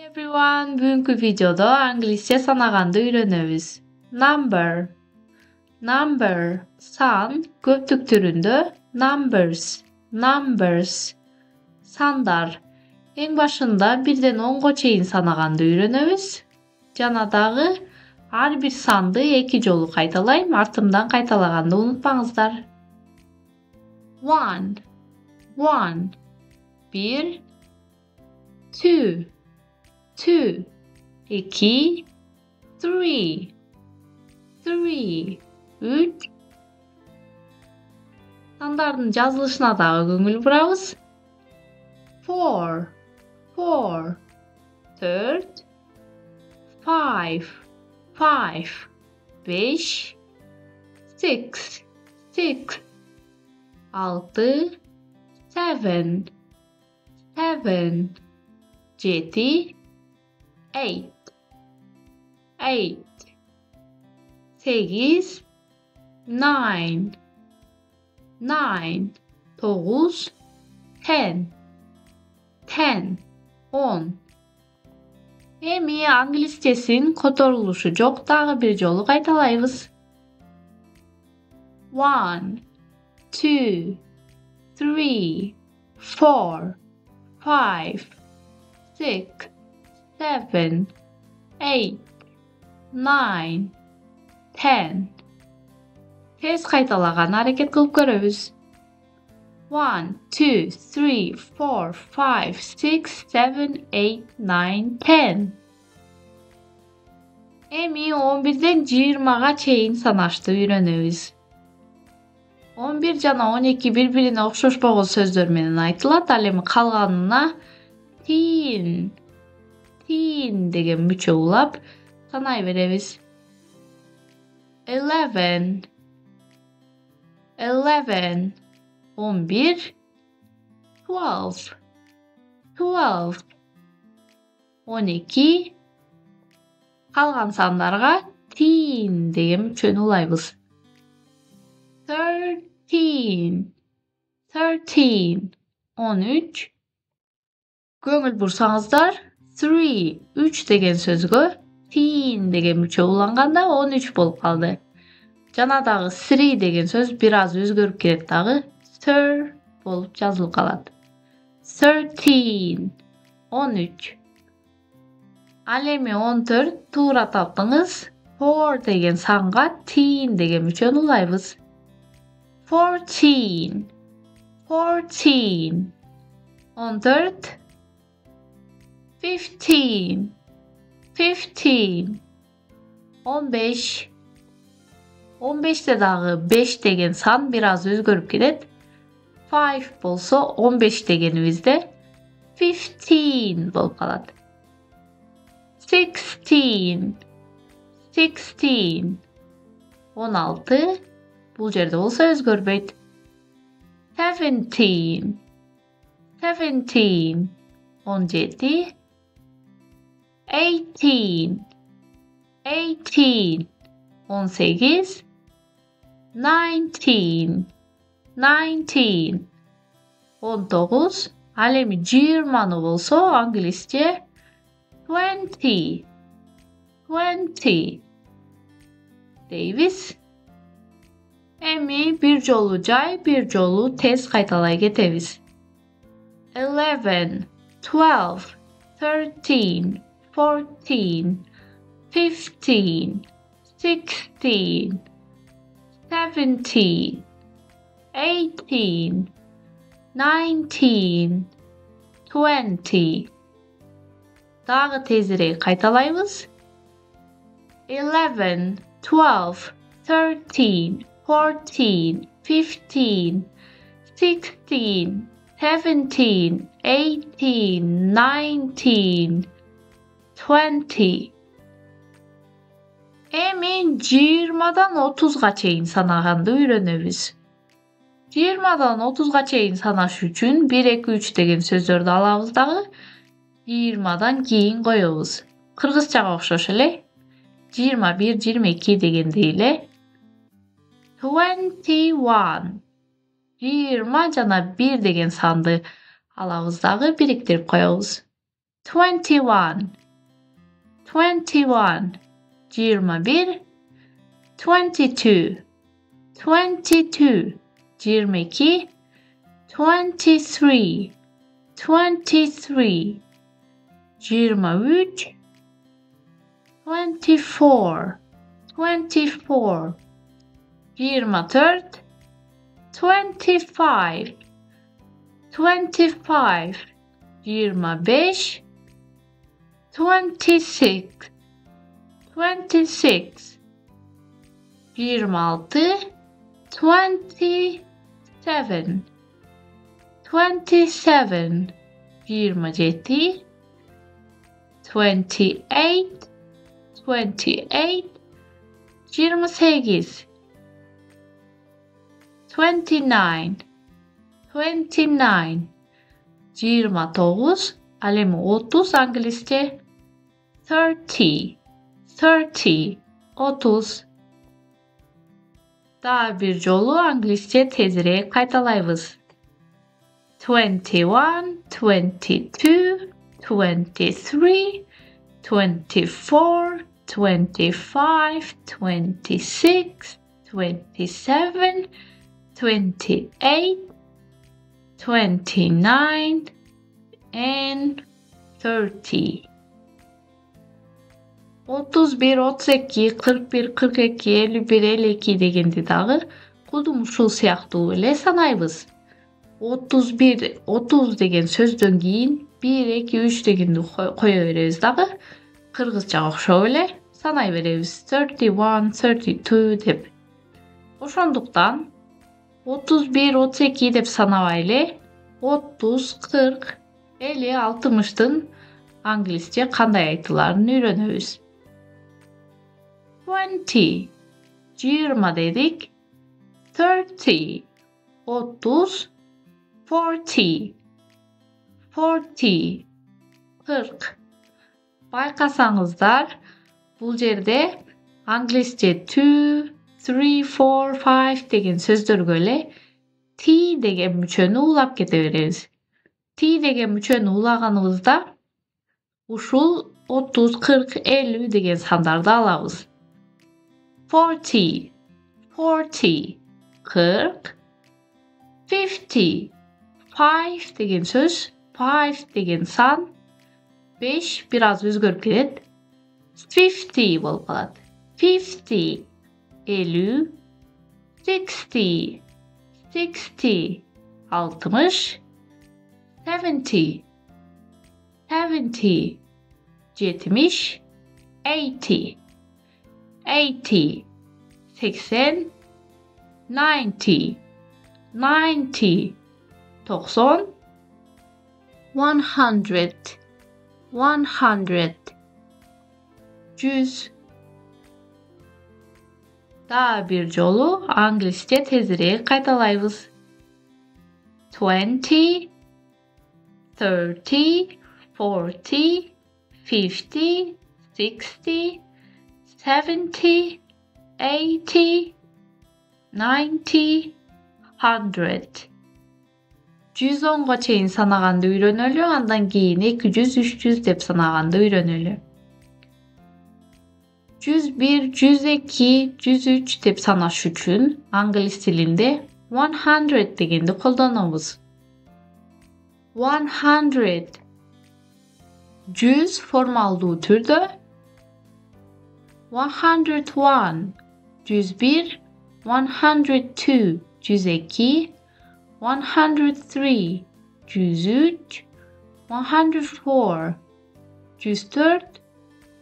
everyone, бүгүнкү видеодо англисче санаганды үйрөнөбүз. Number, сан, көптүк түрүндө numbers, сандар. Эң башында 1ден 10го чейин санаганды үйрөнөбүз. Жана дагы ар бир санды 2 жолу кайталайм, артымдан кайталаганды унутпаңыздар. 1, 1, 2, 2, 3, 3. Сандардын жазылышына дагы көңүл бурабыз. 4, 4, 5, 5, 6, 6, 7, 7, 8, 8, 9, 9, 10. Эми англисчесин которулушу жок дагы бир жолу кайталайбыз. 1, 2, 3, 4, 5, 6, 7, 8, 9, 10. Tez kaytaлаган аракет кылып көрөбүз. 1, 2, 3, 4, 5, 6, 7, 8, 9, 10. Эми 11ден 20га чейин санашты үйрөнөбүз. 11 жана 12 бири-бирине окшошпогон сөздөр менен айтылат. Ал эми калганына teen деген мүчө улап санай беребиз. 11, 11, 11, 12, 12, 12. Калган сандарга teen деген мүчөнү улайбыз. 13, 13, 13. Көңүл бурсаңыздар, 3 деген сөзгө teen деген мүчө уланганда 13 болуп калды. Жана дагы 3 деген сөз бир аз өзгөрүп кетет дагы, sir болуп жазылып калат. 13, 13. Ал эми 14 туура таптыңыз. 4 деген санга teen деген мүчөнү улайбыз. 14, 14. 14. 15, 15. 15. 15'te dagы 5 деген сан бир аз өзгөрүп кетет. 5 болсо 15 дегенибизде 15 болуп калат. 16, 16. 16. Бул жерде болсо өзгөрбөйт. 17, 17. 17. 18, 18. 18. 19, 19. 19. Ал эми 20 болсо англисче 20, 20 дейбиз. Эми бир жолу жай, бир жолу тез кайталай кетебиз. 11, 12, 13, 14, 15, 16, 17, 18, 19, 20. Дагы тезирээк кайталайбыз. 11, 12, 13, 14, 15, 16, 17, 18, 19, 20. Эми 20дан 30га чейин санаганды үйрөнөбүз. 20дан 30га чейин санаш үчүн 1, 2, 3 деген сөздөрдү алабыз дагы 20дан кийин коебуз. Кыргызчага окшош эле. 21, 22 дегендей эле. 21. 20 жана 1 деген санды алабыз дагы бириктирип коебуз. 21 21 21 22 22 22 23 23 23 24 24 24 25 25 25 26 26 26 27 27 27 28 28 28 29 29 29 alemi 30 İngilizce 30 30 30 Daha bir jolu İngilizce tezire qaytalayбыз 21 22 23 24 25 26 27 28 29 and 30 31, 32, 41, 42, 51, 52 degende dagı kudum uşul siyahtуу ele sanayбыз. 31, 30 degen sözdөн kийин 1, 2, 3 degенди koya berебиз dagı. Kırgızca okşop ele sanay berебиz. 31, 32 dep. Oşonduktan 31, 32 dep sanabaylı. 30, 40, 50, 60'tın İngilizce kanday aytılarını öğrenöbüz. 20, 20 dedik. 30, 30, 40, 40, 40. Baykasaňyzlar, bul jerde İngilizce 2, 3, 4, 5 degen sözdörgө ele T degen müçöni ulap kete berебиz. T degen müçöni ulaganybızda uşul 30, 40, 50 degen sandardy alabız. 40, 40, 40, 50, 5 degen söz, 5 degen san, 5 biraz özgörüp kelet. 50 bolup kalat. 50, 50, 60, 60, 60, 70, 70, 70, 80, 80, 80, 90, 90, 90, 100, 100, 100. Daha bir jolu İngilizce tezire qaytalayбыз. 20, 30, 40, 50, 60, 70, 80, 90, 100. 110'ga çeyin sanagandy öýreneli, andan keyin 200, 300 dep sanagandy öýreneli. 101, 102, 103 dep sanaş üçün İngiliz tilinde 100 degendi koldanabız. 100 100 formaldığı türde 101 101 102 102 103 103 104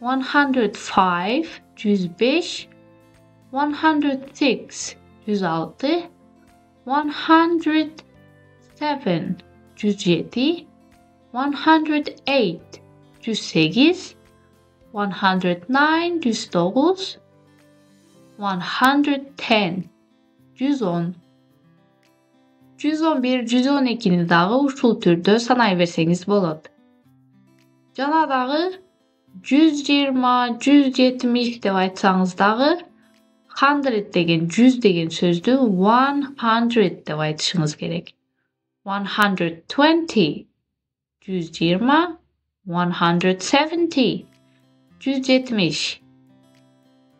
104 105 105 106 106 107 107 108 108 109 109 110 110 111 112'ni dagı uşul türdö sanay berseňiz bolat. Jana dagı 120 170 dep aytsaňyz dagı 100 degen 100 degen sözdü 100 dep aytyşyňyz gerek. 120 120 170. 170.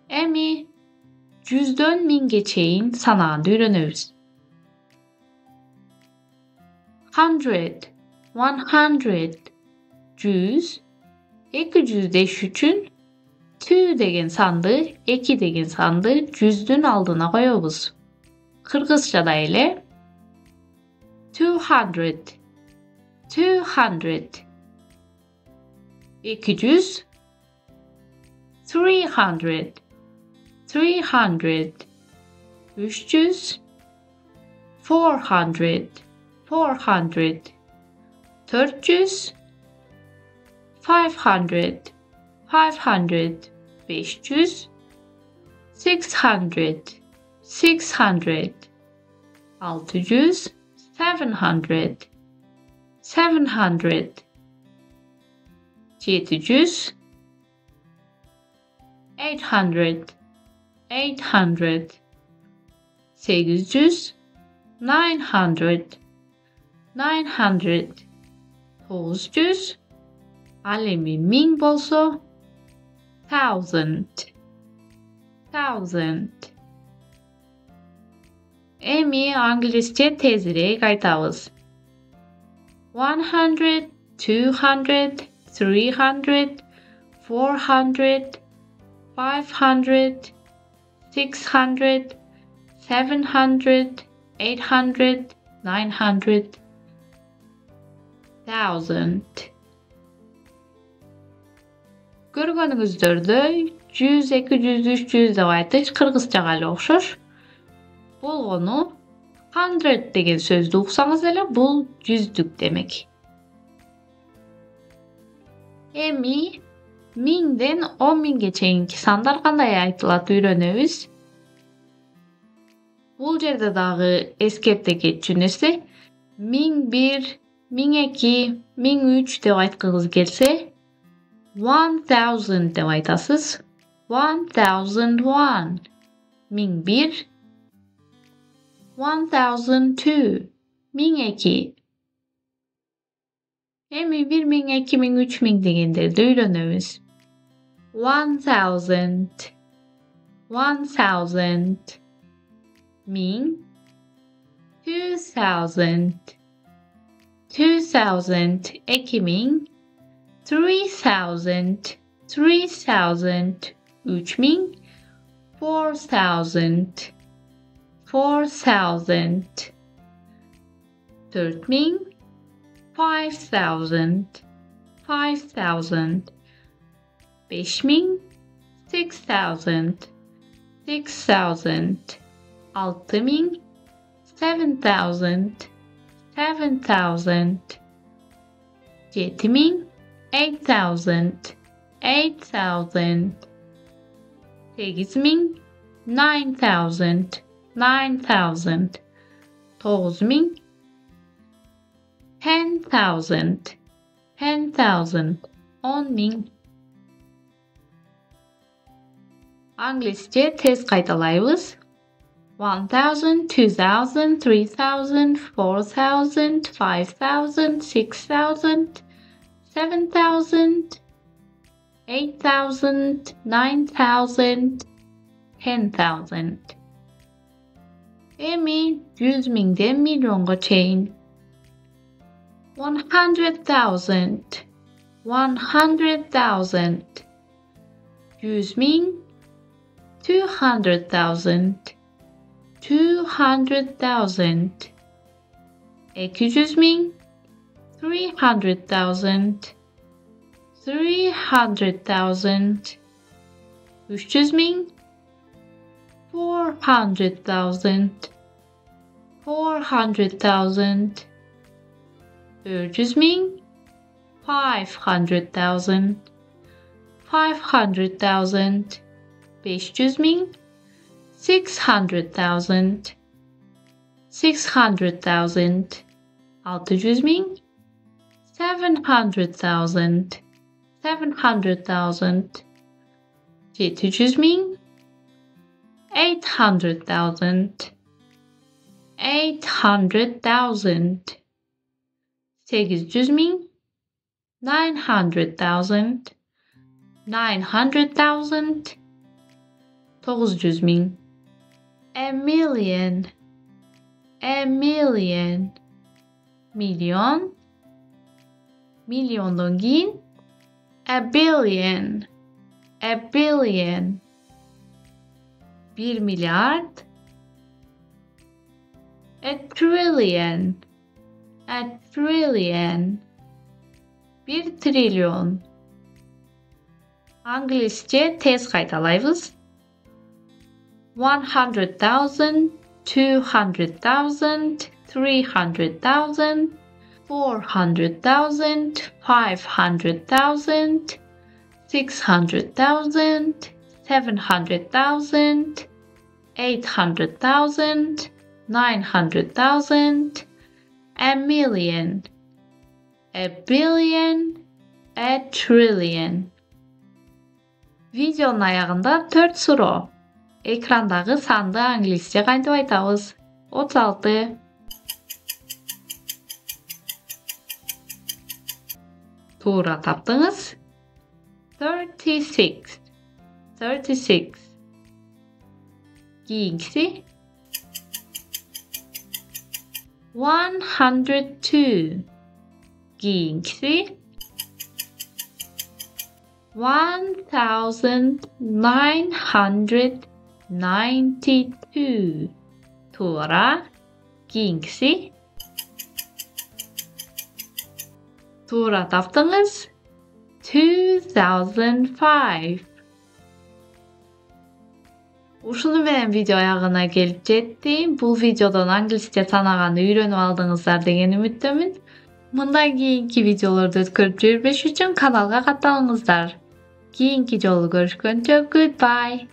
Emi 100'dön 1000 geçeyin sanağında öğreniriz. 100. 100. 200 deş üçün 2 degen sandı, 2 degen sandı 100'dün aldına koyuyoruz. Kırgızçada ile 200. 200. 200. 300. 300. 300. 400. 400. 400. 500. 500. 500. 600. 600. 600. 700. 700. 700. 800. 800. 800. 900. 900. 900. Alemi 1000 bolsa 1000. 1000. Emi İngilizce tezire kaytağız. 100, 200, 300, 400, 500, 600, 700, 800, 900, 1000. Görgönüňizde 100, 200, 300 dep aýtyş kırgızçaga ele okşar. Bolgonu 100 degen sözdü uksaňyz ele bul yüzdük demek. Emi 1000'den 10.000 geçeýinki sandar kanday aýtylat öýrenebis. Bul jerde dagı eskepde geçýünesi 1001, 1002, 1003 dep aýtgyňyz gelse 1000 dep aýtasыз. 1001. 1001. 1002. 1002. Emi 1000, 2000, 3000 degenleri öýrenebis. 1000. 1000. 1000. 2000. 2000. 2000. 3000. 3000. 3000. 4000. 4000. 4000. 5000. 5000. 5000. 6000. 6000. 6000. 7000. 7000. 7000. 8000. 8000. 8000. 9000. 9000. 9000. 10,000. 10,000. 10.000. İngilizce tez kaydalayız. 1000, 2000, 3000, 4000, 5000, 6000, 7000, 8000, 9000, 10,000. Emi 100.000'den milyonga çeyin. 100,000. 100,000. 100.000. 200,000. 200,000. 200.000. 300,000. 300,000. 300.000. 400,000. 400,000. 400.000. 500,000. 500,000. 500.000. 600,000. 600,000. 600.000. 700,000. 700,000. 700.000. 800,000. 800,000. 800.000. 900,000 900,000 900.000 A million milyon milyondan keyin a billion 1 milyard a trillion 1 trilyon İngilizce tez qaytalayбыз. 100,000 200,000 300,000 400,000 500,000 600,000 700,000 800,000 900,000 a million a billion a trillion. Videonun ayağında 4 soru. Ekrandağı sandı İngilizce qaytıb aytabız. 36 Tuğra tapdınız. 36 Keyingisi 102 Keyingisi 1992 Tuğra keyingisi Tuğra tapdınız. 2005 Ушуну менен видео аягына келип жетти. Бул видеодон англисче санаганы үйрөнүп алдыңыздар деген үмүттөмүн. Мындан кийинки видеолорду өткөрүп жүрбөш үчүн каналга катталыңыздар. Кийинки жолу көрүшкөнчө goodbye.